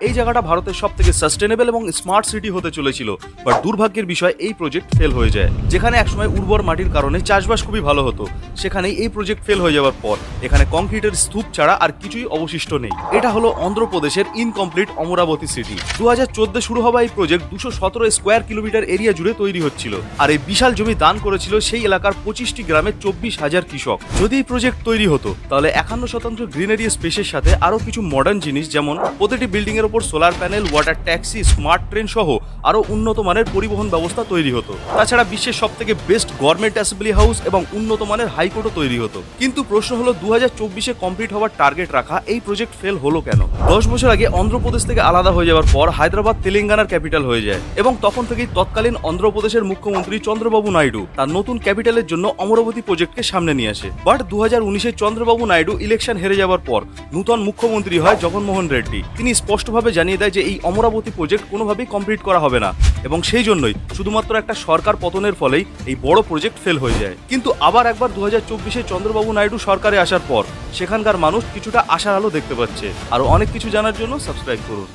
এই জায়গাটা ভারতের সবথেকে সাস্টেনেবল এবং স্মার্ট সিটি হতে চলেছিল, বাট দুর্ভাগ্যের বিষয় এই প্রজেক্ট ফেল হয়ে যায়। যেখানে একসময় উর্বর মাটির কারণে চাষবাস খুবই ভালো হতো, সেখানেই এই প্রজেক্ট ফেল হয়ে যাওয়ার পর এখানে কংক্রিটের স্তূপ ছাড়া আর কিছুই অবশিষ্ট নেই। এটা হলো অন্ধ্রপ্রদেশের ইনকমপ্লিট অমরাবতী সিটি। 2014 শুরু হওয়া এই প্রজেক্ট 217 স্কোয়ার কিলোমিটার এরিয়া জুড়ে তৈরি হচ্ছিল, আর এই বিশাল জমি দান করেছিল সেই এলাকার 25টি গ্রামের 24,000 কৃষক। যদি এই প্রজেক্ট তৈরি হতো তাহলে 51% গ্রিনারি স্পেসের সাথে আরো কিছু মডার্ন জিনিস, যেমন প্রতিটি বিল্ডিং এর উপর solar panel, water taxi, smart train সহ আরো উন্নত মানের পরিবহন ব্যবস্থা তৈরি হতো। তাছাড়া বিশ্বের সবথেকে বেস্ট গভর্নমেন্ট অ্যাসেম্বলি হাউস এবং উন্নত মানের হাইকোর্টও তৈরি হতো। কিন্তু প্রশ্ন হলো 2024-এ কমপ্লিট হওয়ার টার্গেট রাখা এই প্রজেক্ট ফেল হলো কেন? 10 বছর আগে অন্ধ্রপ্রদেশ থেকে আলাদা হয়ে যাওয়ার পর হায়দ্রাবাদ তেলেঙ্গানার ক্যাপিটাল হয়ে যায়, এবং তখন থেকেই তৎকালীন অন্ধ্রপ্রদেশের মুখ্যমন্ত্রী চন্দ্রবাবু নাইডু তার নতুন ক্যাপিটালের জন্য অমরাবতী প্রজেক্টকে সামনে নিয়ে আসে। বাট 2019-এ চন্দ্রবাবু নাইডু ইলেকশন হেরে যাওয়ার পর নূতন মুখ্যমন্ত্রী হয় জগনমোহন রেড্ডি। তিনি স্পষ্টভাবে জানিয়ে দেয় যে এই অমরাবতী প্রজেক্ট কোনোভাবেই কমপ্লিট করা হবে না, এবং সেই জন্যই শুধুমাত্র একটা সরকার পতনের ফলেই এই বড় প্রজেক্ট ফেল হয়ে যায়। কিন্তু আবার একবার 2024-এ চন্দ্রবাবু নাইডু সরকারে আসার পর সেখানকার মানুষ কিছুটা আশার আলো দেখতে পাচ্ছে। আরো অনেক কিছু জানার জন্য সাবস্ক্রাইব করুন।